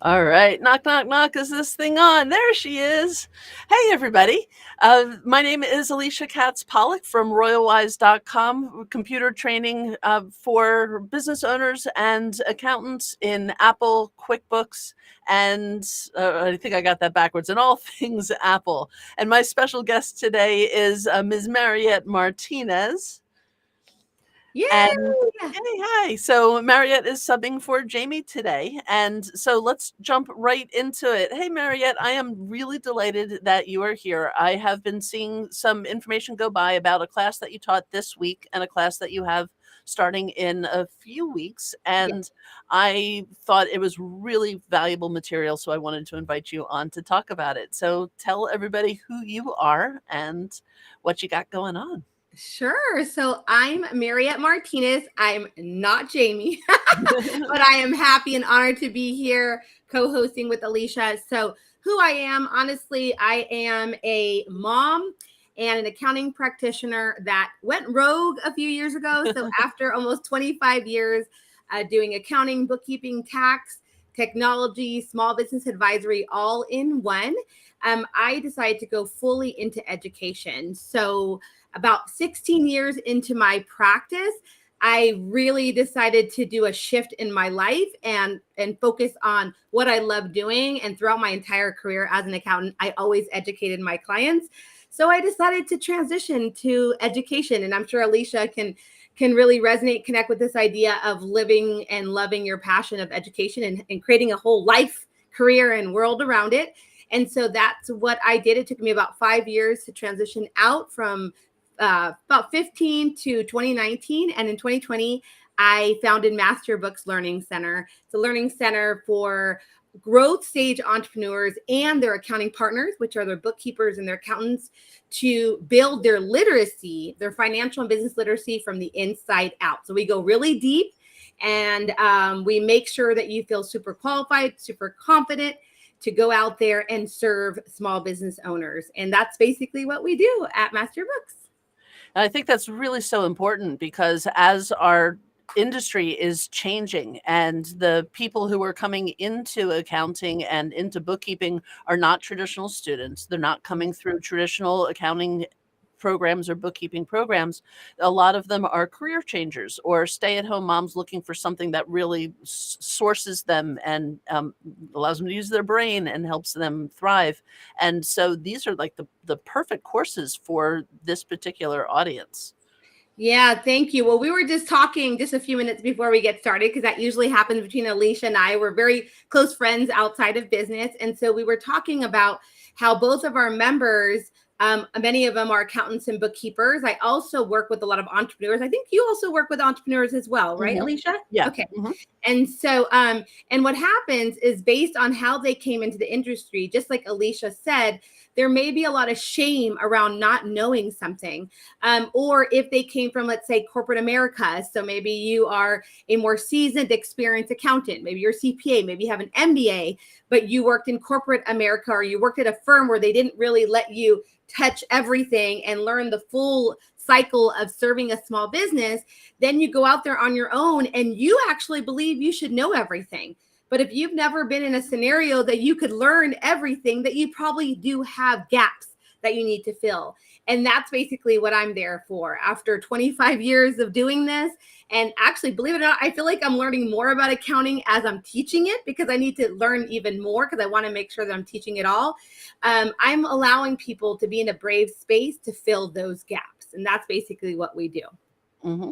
All right. Knock, knock, knock. Is this thing on? There she is. Hey, everybody. My name is Alicia Katz Pollock from RoyalWise.com, computer training for business owners and accountants in Apple, QuickBooks, and I think I got that backwards, and all things Apple. And my special guest today is Ms. Mariette Martinez. Yay! And hey, hi. So Mariette is subbing for Jamie today. And so let's jump right into it. Hey, Mariette, I am really delighted that you are here. I have been seeing some information go by about a class that you taught this week and a class that you have starting in a few weeks. Yeah, And I thought it was really valuable material. So I wanted to invite you on to talk about it. So tell everybody who you are and what you got going on. sure. So I'm Mariette Martinez. I'm not Jamie, but I am happy and honored to be here co-hosting with Alicia. So who I am, honestly, I am a mom and an accounting practitioner that went rogue a few years ago. So after almost 25 years doing accounting, bookkeeping, tax, technology, small business advisory, all in one, I decided to go fully into education. So about 16 years into my practice, I really decided to do a shift in my life and focus on what I love doing. And throughout my entire career as an accountant, I always educated my clients. So I decided to transition to education. And I'm sure Alicia can really resonate, connect with this idea of living and loving your passion of education and creating a whole life, career, and world around it. And so that's what I did. It took me about 5 years to transition out from about 15 to 2019. And in 2020, I founded Master Books Learning Center. It's a learning center for growth stage entrepreneurs and their accounting partners, which are their bookkeepers and their accountants, to build their literacy, their financial and business literacy from the inside out. So we go really deep and we make sure that you feel super qualified, super confident to go out there and serve small business owners. And that's basically what we do at Master Books. And I think that's really so important because as our industry is changing and the people who are coming into accounting and into bookkeeping are not traditional students, they're not coming through traditional accounting programs or bookkeeping programs. A lot of them are career changers or stay at home moms looking for something that really sources them and allows them to use their brain and helps them thrive. And so these are like the perfect courses for this particular audience. Yeah, thank you. Well, we were just talking just a few minutes before we get started because that usually happens between Alicia and I. We're very close friends outside of business. And so we were talking about how both of our members, many of them are accountants and bookkeepers. I also work with a lot of entrepreneurs. I think you also work with entrepreneurs as well, right, Hmm. Alicia? Yeah. Okay. Hmm. And so, and what happens is based on how they came into the industry, just like Alicia said, there may be a lot of shame around not knowing something. Or if they came from, let's say, corporate America. So maybe you are a more seasoned, experienced accountant. Maybe you're CPA, maybe you have an MBA, but you worked in corporate America or you worked at a firm where they didn't really let you touch everything and learn the full cycle of serving a small business. Then you go out there on your own and you actually believe you should know everything. But if you've never been in a scenario that you could learn everything, that you probably do have gaps that you need to fill. And that's basically what I'm there for. After 25 years of doing this, and actually, believe it or not, I feel like I'm learning more about accounting as I'm teaching it because I need to learn even more because I want to make sure that I'm teaching it all. I'm allowing people to be in a brave space to fill those gaps. And that's basically what we do. Hmm.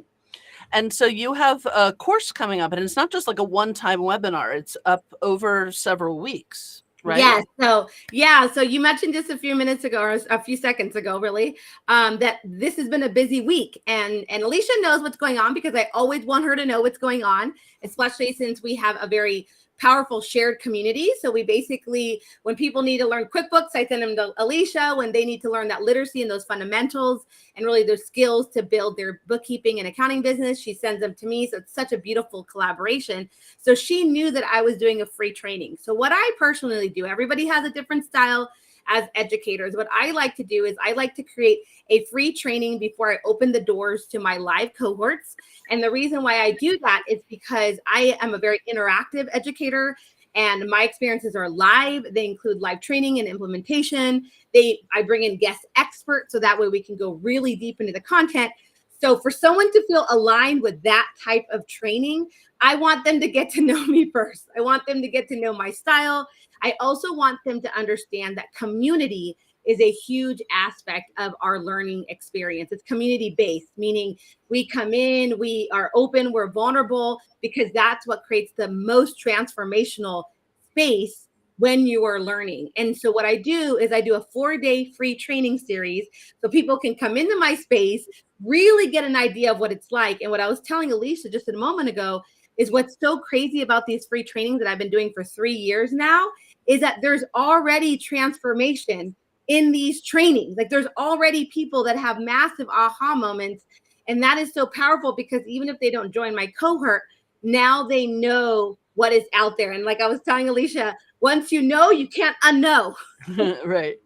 And so you have a course coming up, and it's not just like a one-time webinar, it's up over several weeks, right? Yes. So yeah. So you mentioned just a few minutes ago, or a few seconds ago, really, that this has been a busy week, and Alicia knows what's going on because I always want her to know what's going on, especially since we have a very powerful shared community. So we basically, when people need to learn QuickBooks, I send them to Alicia. When they need to learn that literacy and those fundamentals and really those skills to build their bookkeeping and accounting business, she sends them to me. So it's such a beautiful collaboration. So she knew that I was doing a free training. So what I personally do, everybody has a different style as educators. What I like to do is I like to create a free training before I open the doors to my live cohorts. And the reason why I do that is because I am a very interactive educator. And my experiences are live. They include live training and implementation. I bring in guest experts so that way we can go really deep into the content. So for someone to feel aligned with that type of training, I want them to get to know me first. I want them to get to know my style. I also want them to understand that community is a huge aspect of our learning experience. It's community-based, meaning we come in, we are open, we're vulnerable, because that's what creates the most transformational space when you are learning. And so what I do is I do a 4-day free training series so people can come into my space, really get an idea of what it's like. And what I was telling Alicia just a moment ago is what's so crazy about these free trainings that I've been doing for 3 years now is that there's already transformation in these trainings. Like there's already people that have massive aha moments. And that is so powerful because even if they don't join my cohort, now they know what is out there. And like I was telling Alicia, once you know, you can't unknow. Right.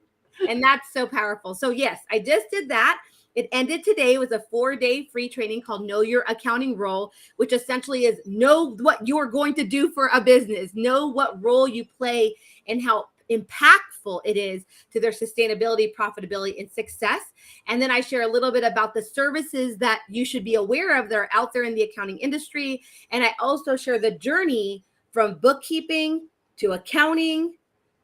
And that's so powerful. So yes, I just did that. It ended today. It was a 4-day free training called Know Your Accounting Role, which essentially is know what you're going to do for a business, know what role you play and how impactful it is to their sustainability, profitability, and success. And then I share a little bit about the services that you should be aware of that are out there in the accounting industry. And I also share the journey from bookkeeping to accounting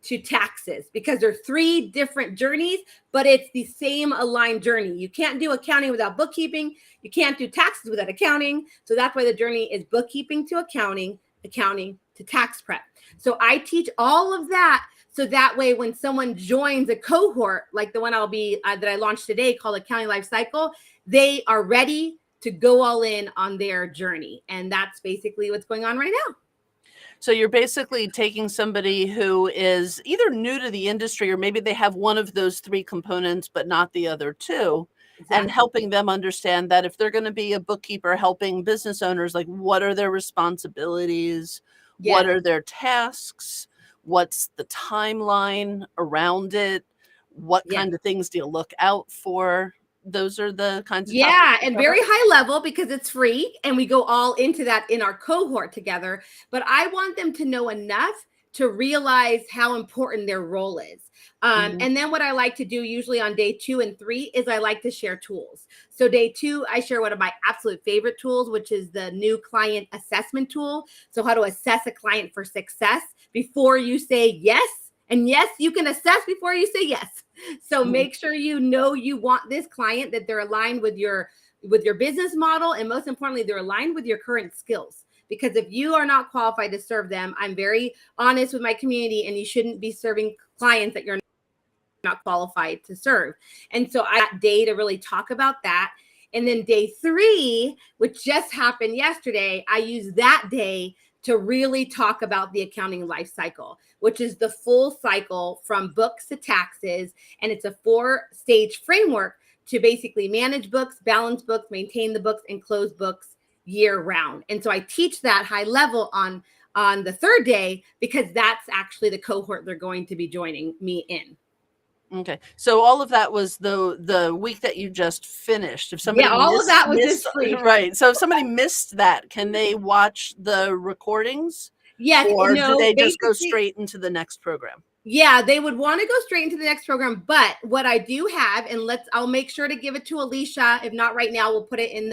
to taxes, because there are 3 different journeys, but it's the same aligned journey. You can't do accounting without bookkeeping. You can't do taxes without accounting. So that's why the journey is bookkeeping to accounting, accounting to tax prep. So I teach all of that. So that way, when someone joins a cohort, like the one I'll be that I launched today called Accounting Life Cycle, they are ready to go all in on their journey. And that's basically what's going on right now. So you're basically taking somebody who is either new to the industry or maybe they have one of those 3 components, but not the other 2, and helping them understand that if they're going to be a bookkeeper helping business owners, like what are their responsibilities? Yes. What are their tasks? What's the timeline around it? What kind of things do you look out for? Those are the kinds of topics. And very high level because it's free and we go all into that in our cohort together. But I want them to know enough to realize how important their role is. And then what I like to do usually on day 2 and 3 is I like to share tools. So day 2, I share one of my absolute favorite tools, which is the new client assessment tool. So how to assess a client for success before you say yes. And yes, you can assess before you say yes. So make sure you know you want this client, that they're aligned with your business model. And most importantly, they're aligned with your current skills. Because if you are not qualified to serve them, I'm very honest with my community, and you shouldn't be serving clients that you're not qualified to serve. And so I got day to really talk about that. And then day 3, which just happened yesterday, I use that day to really talk about the accounting life cycle, which is the full cycle from books to taxes. And it's a 4-stage framework to basically manage books, balance books, maintain the books, and close books year round. And so I teach that high level on the 3rd day, because that's actually the cohort they're going to be joining me in. Okay. So all of that was the week that you just finished. If somebody all of that was just free. Right. So if somebody missed that, can they watch the recordings? Yes. Or do they just go straight into the next program? Yeah, they would want to go straight into the next program. But what I do have, and I'll make sure to give it to Alicia. If not right now, we'll put it in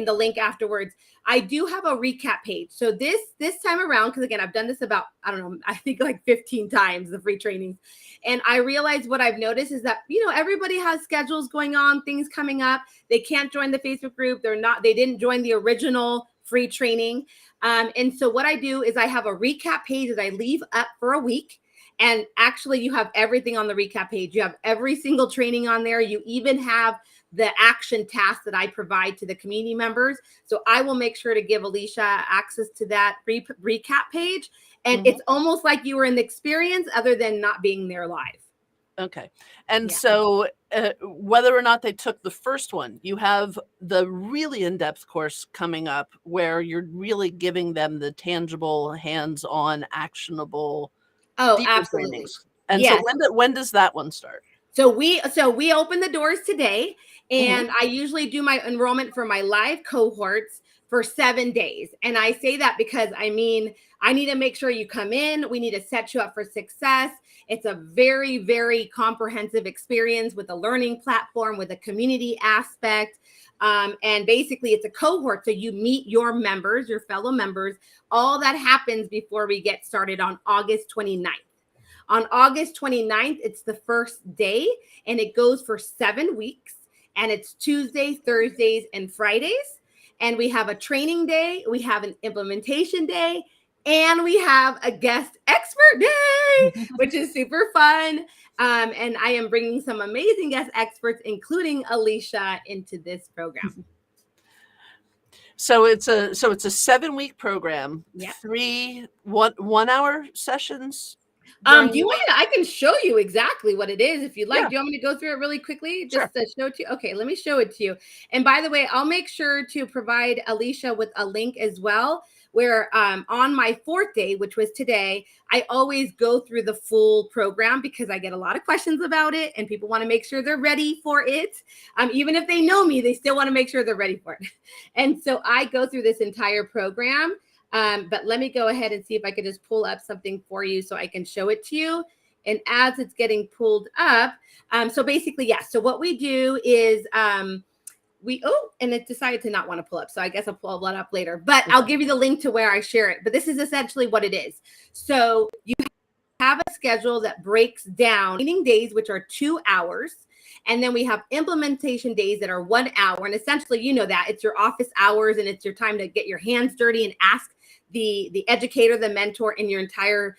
the link afterwards. I do have a recap page. So this time around, because again, I've done this about, I don't know, I think like 15 times, the free trainings. And I realized what I've noticed is that, everybody has schedules going on, things coming up. They can't join the Facebook group. They didn't join the original free training. And so what I do is I have a recap page that I leave up for a week. And actually, you have everything on the recap page. You have every single training on there. You even have the action tasks that I provide to the community members. So I will make sure to give Alicia access to that recap page. And it's almost like you were in the experience other than not being there live. Okay. And so whether or not they took the first one, you have the really in-depth course coming up where you're really giving them the tangible, hands-on, actionable absolutely. trainings. And so when does that one start? So we open the doors today, and I usually do my enrollment for my live cohorts for 7 days. And I say that because I need to make sure you come in. We need to set you up for success. It's a very, very comprehensive experience with a learning platform, with a community aspect. And basically it's a cohort. So you meet your members, your fellow members. All that happens before we get started on August 29th. On August 29th, it's the first day, and it goes for 7 weeks. And it's Tuesdays, Thursdays, and Fridays. And we have a training day, we have an implementation day, and we have a guest expert day, which is super fun. And I am bringing some amazing guest experts, including Alicia, into this program. So it's a 7-week program. Yeah. 3 1-hour sessions. Do you want me to, I can show you exactly what it is if you'd like. Yeah. Do you want me to go through it really quickly? Sure. Just to show it to you. Okay, let me show it to you. And by the way, I'll make sure to provide Alicia with a link as well, where on my 4th day, which was today, I always go through the full program because I get a lot of questions about it and people want to make sure they're ready for it. Even if they know me, they still want to make sure they're ready for it. And so I go through this entire program. But let me go ahead and see if I could just pull up something for you so I can show it to you. And as it's getting pulled up, so basically, yes. So what we do is and it decided to not want to pull up. So I guess I'll pull that up later, but I'll give you the link to where I share it. But this is essentially what it is. So you have a schedule that breaks down training days, which are 2 hours. And then we have implementation days that are 1 hour. And essentially, you know that it's your office hours and it's your time to get your hands dirty and ask the educator, the mentor, and your entire,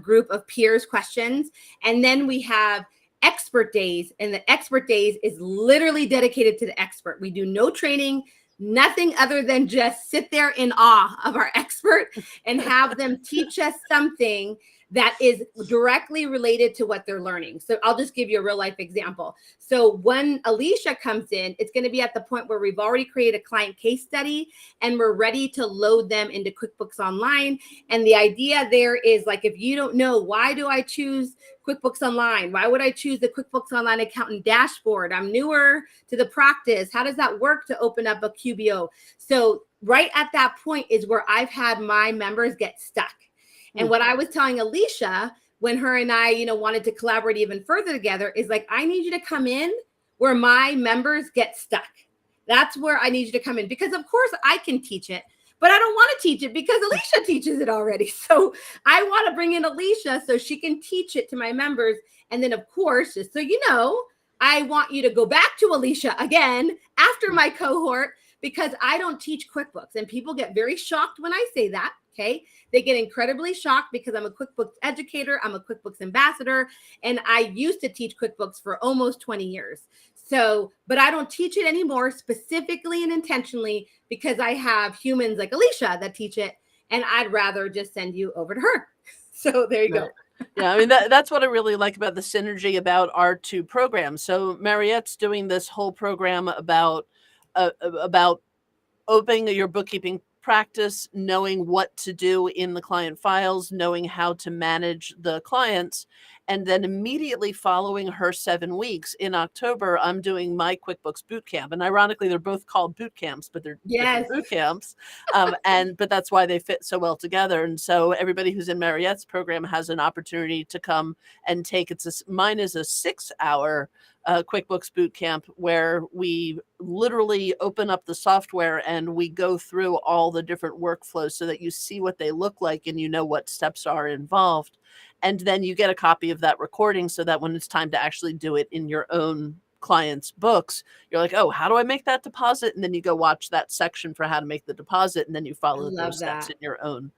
group of peers questions. And then we have expert days, and the expert days is literally dedicated to the expert. We do no training, nothing other than just sit there in awe of our expert and have them teach us something that is directly related to what they're learning. So I'll just give you a real life example. So when Alicia comes in, it's going to be at the point where we've already created a client case study and we're ready to load them into QuickBooks Online. And the idea there is, like, if you don't know, why do I choose QuickBooks Online? Why would I choose the QuickBooks Online accountant dashboard? I'm newer to the practice. How does that work to open up a QBO? So right at that point is where I've had my members get stuck. And what I was telling Alicia when her and I, wanted to collaborate even further together is, like, I need you to come in where my members get stuck. That's where I need you to come in, because of course I can teach it, but I don't want to teach it because Alicia teaches it already. So I want to bring in Alicia so she can teach it to my members. And then, of course, just so you know, I want you to go back to Alicia again after my cohort, because I don't teach QuickBooks. And people get very shocked when I say that. Okay. They get incredibly shocked because I'm a QuickBooks educator. I'm a QuickBooks ambassador. And I used to teach QuickBooks for almost 20 years. So, but I don't teach it anymore specifically and intentionally because I have humans like Alicia that teach it. And I'd rather just send you over to her. So there you go. Yeah, I mean, that's what I really like about the synergy about our two programs. So Mariette's doing this whole program about opening your bookkeeping practice, knowing what to do in the client files, knowing how to manage the clients. And then immediately following her 7 weeks in October, I'm doing my QuickBooks Bootcamp. And ironically, they're both called boot camps, but they're different boot camps. But that's why they fit so well together. And so everybody who's in Mariette's program has an opportunity to come and take mine is a 6-hour QuickBooks Bootcamp, where we literally open up the software and we go through all the different workflows so that you see what they look like and you know what steps are involved. And then you get a copy of that recording so that when it's time to actually do it in your own client's books, you're like, oh, how do I make that deposit? And then you go watch that section for how to make the deposit, and then you follow those steps in your own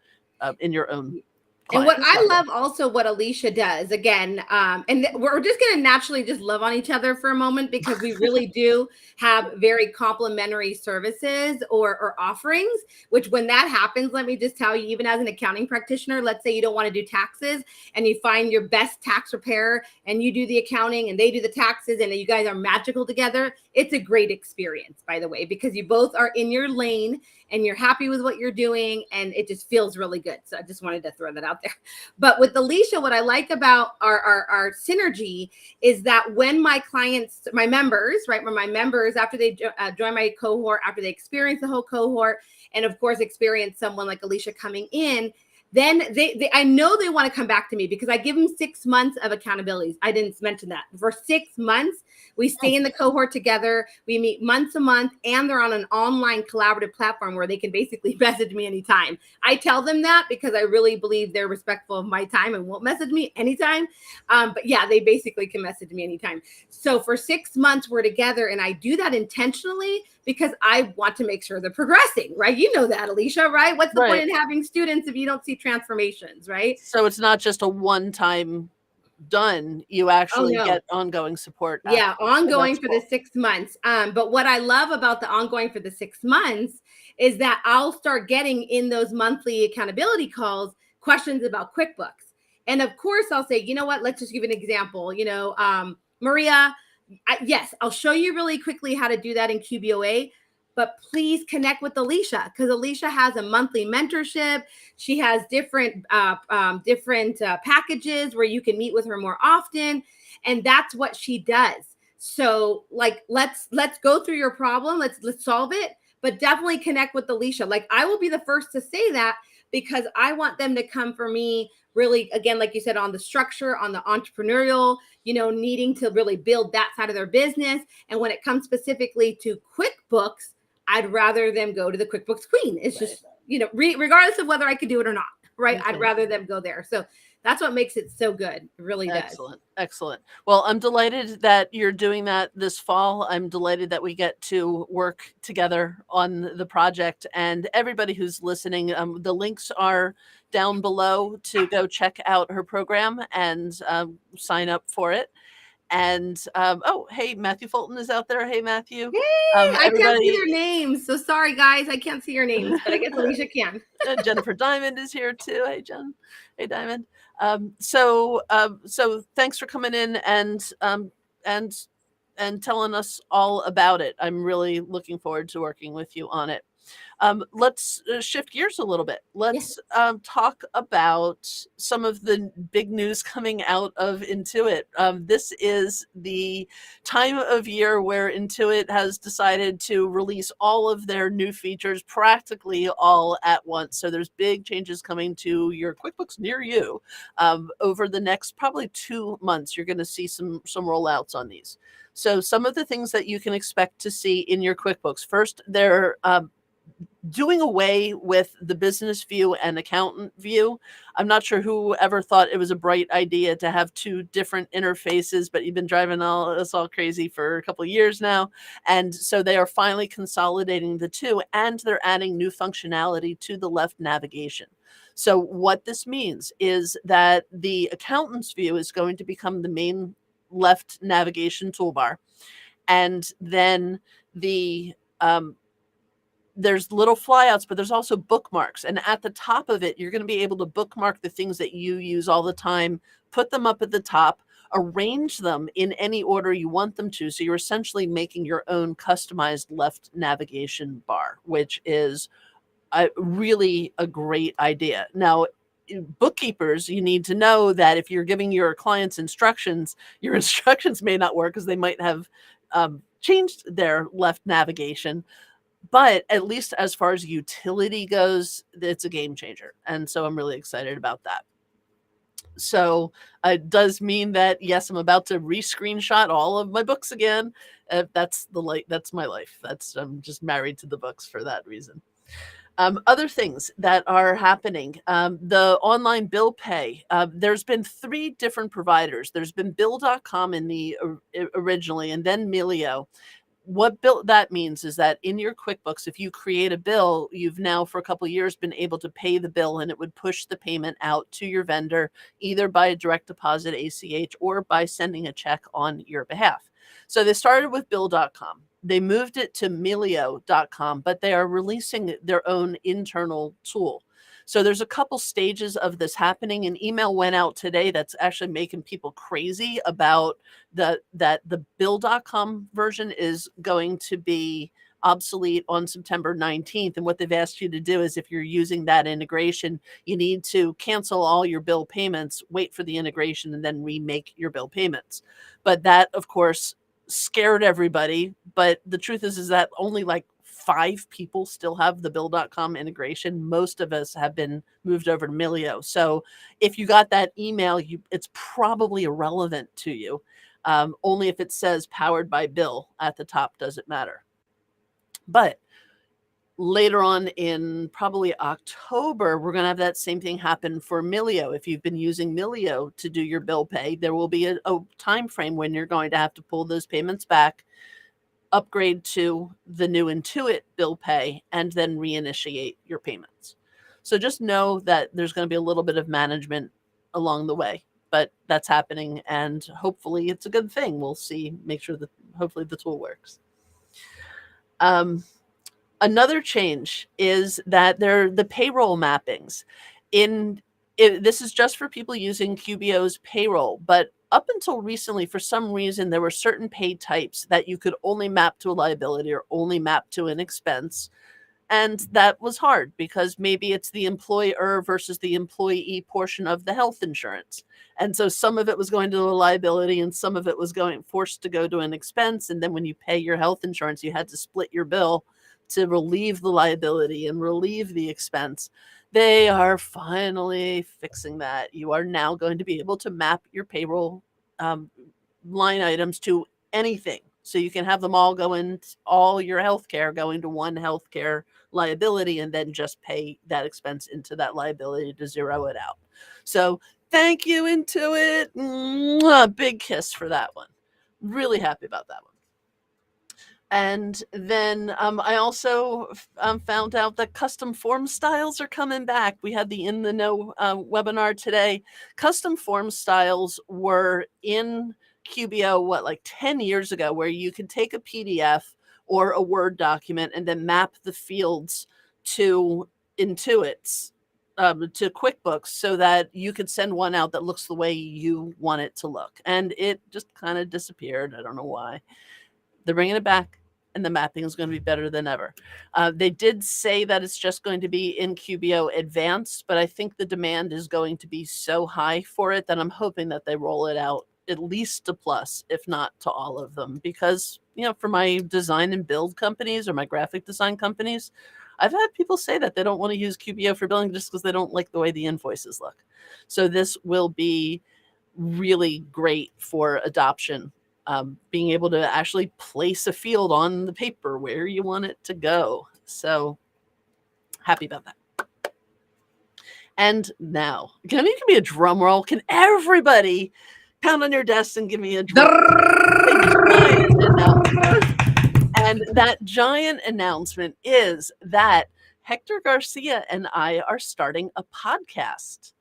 And what I love also what Alicia does, again, and we're just going to naturally just love on each other for a moment, because we really do have very complementary services or offerings, which when that happens, let me just tell you, even as an accounting practitioner, let's say you don't want to do taxes and you find your best tax preparer and you do the accounting and they do the taxes and you guys are magical together. It's a great experience, by the way, because you both are in your lane and you're happy with what you're doing and it just feels really good. So I just wanted to throw that out there. But with Alicia, what I like about our synergy is that when my clients, my members, right, when my members, after they join my cohort, after they experience the whole cohort, and of course experience someone like Alicia coming in, then they I know they want to come back to me because I give them 6 months of accountabilities. I didn't mention that. For 6 months, we stay in the cohort together. We meet once a month, and they're on an online collaborative platform where they can basically message me anytime. I tell them that because I really believe they're respectful of my time and won't message me anytime. But yeah, they basically can message me anytime. So for 6 months, we're together, and I do that intentionally because I want to make sure they're progressing, right? You know that, Alicia, right? What's the point in having students if you don't see transformations, right? So it's not just a one-time done. You actually get ongoing support. Yeah, ongoing for cool. the 6 months. But what I love about the ongoing for the 6 months is that I'll start getting in those monthly accountability calls questions about QuickBooks. And of course, I'll say, you know what, let's just give an example. Maria, yes, I'll show you really quickly how to do that in QBOA, but please connect with Alicia because Alicia has a monthly mentorship. She has different packages where you can meet with her more often, and that's what she does. So, like, let's go through your problem. Let's solve it, but definitely connect with Alicia. Like, I will be the first to say that because I want them to come for me. Really, again, like you said, on the structure, on the entrepreneurial, needing to really build that side of their business. And when it comes specifically to QuickBooks, I'd rather them go to the QuickBooks Queen. It's just, regardless of whether I could do it or not, right? Okay. I'd rather them go there. So that's what makes it so good. It really does. Excellent. Well, I'm delighted that you're doing that this fall. I'm delighted that we get to work together on the project. And everybody who's listening, the links are down below to go check out her program and sign up for it. And hey, Matthew Fulton is out there. Hey, Matthew. Hey, I can't see their names. So sorry, guys. I can't see your names, but I guess Alicia can. Jennifer Diamond is here too. Hey, Jen. Hey, Diamond. So thanks for coming in and telling us all about it. I'm really looking forward to working with you on it. Let's shift gears a little bit. Let's talk about some of the big news coming out of Intuit. This is the time of year where Intuit has decided to release all of their new features practically all at once. So there's big changes coming to your QuickBooks near you. Over the next probably 2 months, you're going to see some rollouts on these. So some of the things that you can expect to see in your QuickBooks. First, they're doing away with the business view and accountant view. I'm not sure who ever thought it was a bright idea to have 2 different interfaces, but you've been driving us all crazy for a couple of years now. And so they are finally consolidating the 2, and they're adding new functionality to the left navigation. So what this means is that the accountant's view is going to become the main left navigation toolbar. And then there's little flyouts, but there's also bookmarks. And at the top of it, you're going to be able to bookmark the things that you use all the time, put them up at the top, arrange them in any order you want them to. So you're essentially making your own customized left navigation bar, which is really a great idea. Now, bookkeepers, you need to know that if you're giving your clients instructions, your instructions may not work because they might have changed their left navigation. But at least as far as utility goes, it's a game changer. And so I'm really excited about that. So it does mean that, yes, I'm about to re-screenshot all of my books again. That's my life. I'm just married to the books for that reason. Other things that are happening, the online bill pay. There's been 3 different providers. There's been Bill.com originally, and then Melio. What that means is that in your QuickBooks, if you create a bill, you've now for a couple of years been able to pay the bill, and it would push the payment out to your vendor either by a direct deposit ACH or by sending a check on your behalf. So they started with Bill.com. They moved it to Melio.com, but they are releasing their own internal tool. So there's a couple stages of this happening. An email went out today that's actually making people crazy about that the Bill.com version is going to be obsolete on September 19th. And what they've asked you to do is, if you're using that integration, you need to cancel all your bill payments, wait for the integration, and then remake your bill payments. But that, of course, scared everybody. But the truth is that only like 5 people still have the Bill.com integration. Most of us have been moved over to Milio. So if you got that email, it's probably irrelevant to you. Only if it says powered by Bill at the top does it matter. But later on in probably October, we're going to have that same thing happen for Milio. If you've been using Milio to do your bill pay, there will be a time frame when you're going to have to pull those payments back, upgrade to the new Intuit bill pay, and then reinitiate your payments. So just know that there's going to be a little bit of management along the way, but that's happening, and hopefully it's a good thing. We'll see, make sure that hopefully the tool works. Another change is that the payroll mappings. This is just for people using QBO's payroll, but up until recently, for some reason, there were certain pay types that you could only map to a liability or only map to an expense. And that was hard because maybe it's the employer versus the employee portion of the health insurance. And so some of it was going to a liability and some of it was forced to go to an expense. And then when you pay your health insurance, you had to split your bill to relieve the liability and relieve the expense. They are finally fixing that. You are now going to be able to map your payroll line items to anything. So you can have them all all your healthcare going to one healthcare liability, and then just pay that expense into that liability to zero it out. So thank you, Intuit. Mwah, big kiss for that one. Really happy about that one. And then I also found out that custom form styles are coming back. We had the In the Know webinar today. Custom form styles were in QBO, like 10 years ago, where you could take a PDF or a Word document and then map the fields to Intuit's, to QuickBooks, so that you could send one out that looks the way you want it to look. And it just kind of disappeared. I don't know why. They're bringing it back, and the mapping is going to be better than ever. They did say that it's just going to be in QBO Advanced, but I think the demand is going to be so high for it that I'm hoping that they roll it out at least to Plus, if not to all of them. Because, for my design and build companies or my graphic design companies, I've had people say that they don't want to use QBO for billing just because they don't like the way the invoices look. So this will be really great for adoption. Being able to actually place a field on the paper where you want it to go. So happy about that. And now, can you give me a drum roll? Can everybody pound on your desk and give me a drum roll? And that giant announcement is that Hector Garcia and I are starting a podcast.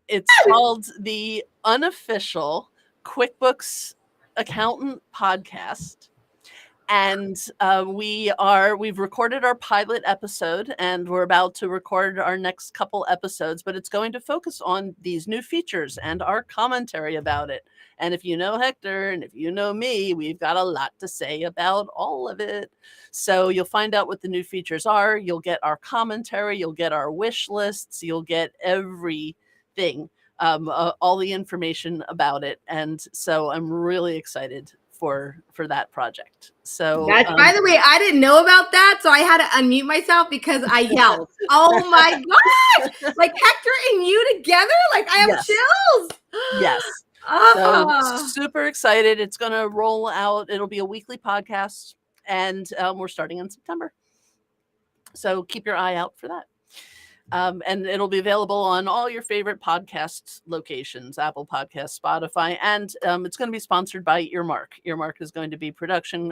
It's called the Unofficial QuickBooks Accountant Podcast. And we've recorded our pilot episode, and we're about to record our next couple episodes, but it's going to focus on these new features and our commentary about it. And if you know Hector and if you know me, we've got a lot to say about all of it. So you'll find out what the new features are. You'll get our commentary. You'll get our wish lists. You'll get everything, all the information about it. And so I'm really excited for that project. So by the way, I didn't know about that, so I had to unmute myself because I yelled. Oh my gosh, like Hector and you together, like I have chills. Yes. So super excited. It's going to roll out. It'll be a weekly podcast, and we're starting in September, so keep your eye out for that. And it'll be available on all your favorite podcast locations, Apple Podcasts, Spotify, and it's going to be sponsored by Earmark. Earmark is going to be production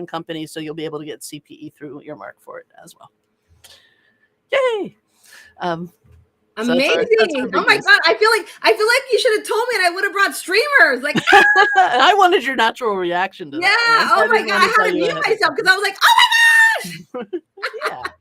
company, so you'll be able to get CPE through Earmark for it as well. Yay! Amazing! Oh my god, I feel like you should have told me, and I would have brought streamers. Like, I wanted your natural reaction to that. Oh my god, I had to mute myself because I was like, oh my gosh!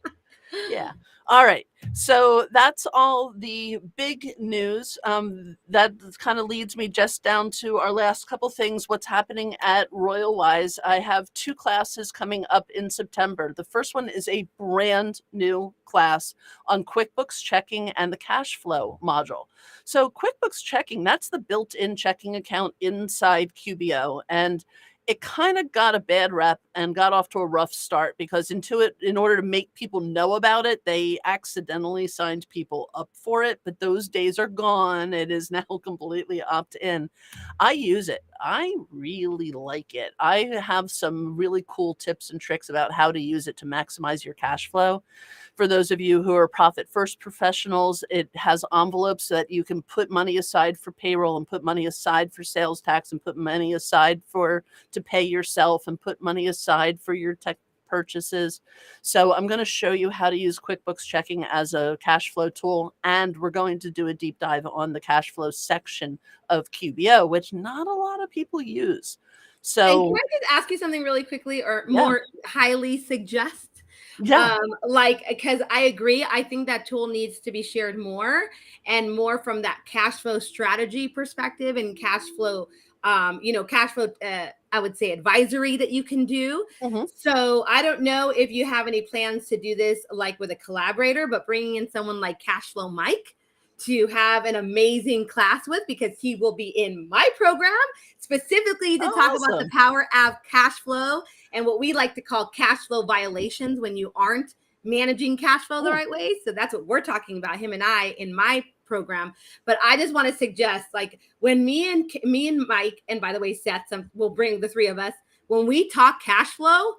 Yeah. All right. So that's all the big news. That kind of leads me just down to our last couple things. What's happening at Royal Wise? I have 2 classes coming up in September. The first one is a brand new class on QuickBooks checking and the cash flow module. So QuickBooks checking, that's the built-in checking account inside QBO. And it kind of got a bad rep and got off to a rough start because Intuit, in order to make people know about it, they accidentally signed people up for it. But those days are gone. It is now completely opt in. I use it. I really like it. I have some really cool tips and tricks about how to use it to maximize your cash flow. For those of you who are profit first professionals, it has envelopes so that you can put money aside for payroll and put money aside for sales tax and put money aside for to pay yourself and put money aside for your tech purchases. So I'm going to show you how to use QuickBooks checking as a cash flow tool, and we're going to do a deep dive on the cash flow section of QBO, which not a lot of people use. And can So I just ask you something really quickly, or yeah, more highly suggest? yeah. Like, because I agree, I think that tool needs to be shared more and more from that cash flow strategy perspective and cash flow, cash flow, I would say advisory that you can do. Mhm. So I don't know if you have any plans to do this like with a collaborator, but bringing in someone like Cashflow Mike to have an amazing class with, because he will be in my program specifically to Oh, talk about the awesome. power of cash flow and what we like to call cash flow violations when you aren't managing cash flow the right way. So that's what we're talking about, him and I, in my program. But I just want to suggest, like, when me and Mike, and by the way, Seth, we'll bring the three of us, when we talk cash flow,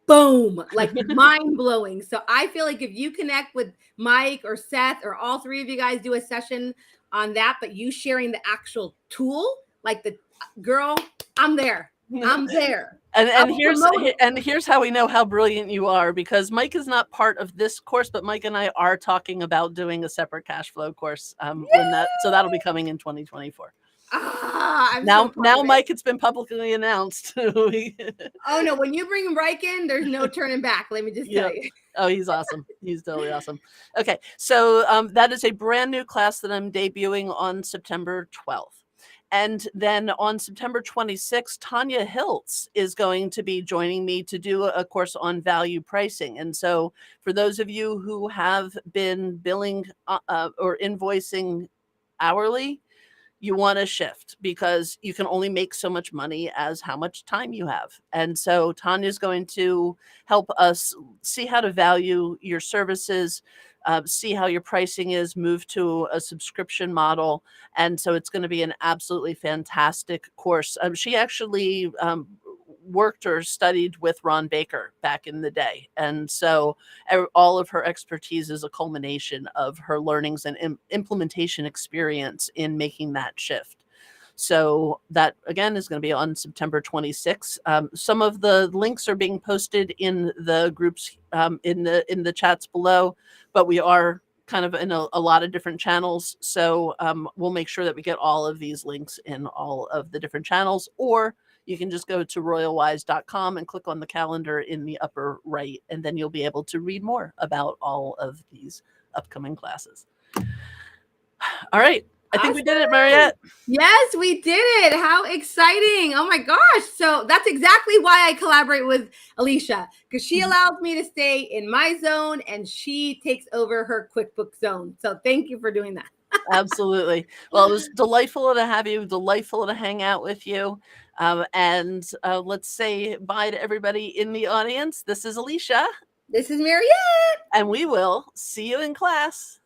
boom, like mind blowing. So I feel like if you connect with Mike or Seth, or all three of you guys do a session on that, but you sharing the actual tool, like, the girl, I'm there. I'm there. And I and will here's promote it. and here's how we know how brilliant you are, because Mike is not part of this course, but Mike and I are talking about doing a separate cash flow course so that'll be coming in 2024. I'm so part Now of it. Mike, it's been publicly announced. Oh no, when you bring Mike in, there's no turning back. Let me just tell Yep. you. Oh, he's awesome. He's totally awesome. Okay, so that is a brand new class that I'm debuting on September 12th. And then on September 26th, Tanya Hiltz is going to be joining me to do a course on value pricing. And so for those of you who have been billing or invoicing hourly, you want to shift, because you can only make so much money as how much time you have. And so Tanya's going to help us see how to value your services, see how your pricing is, move to a subscription model. And so it's going to be an absolutely fantastic course. She actually worked or studied with Ron Baker back in the day. And so all of her expertise is a culmination of her learnings and implementation experience in making that shift. So that again is going to be on September 26th. Some of the links are being posted in the groups in the chats below, but we are kind of in a lot of different channels. So we'll make sure that we get all of these links in all of the different channels, or you can just go to royalwise.com and click on the calendar in the upper right, and then you'll be able to read more about all of these upcoming classes. All right. I think we did it, Mariette. Yes, we did it. How exciting. Oh my gosh. So that's exactly why I collaborate with Alicia, because she allows me to stay in my zone and she takes over her QuickBooks zone. So thank you for doing that. Absolutely. Well, it was delightful to have you, delightful to hang out with you. And let's say bye to everybody in the audience. This is Alicia. This is Mariette. And we will see you in class.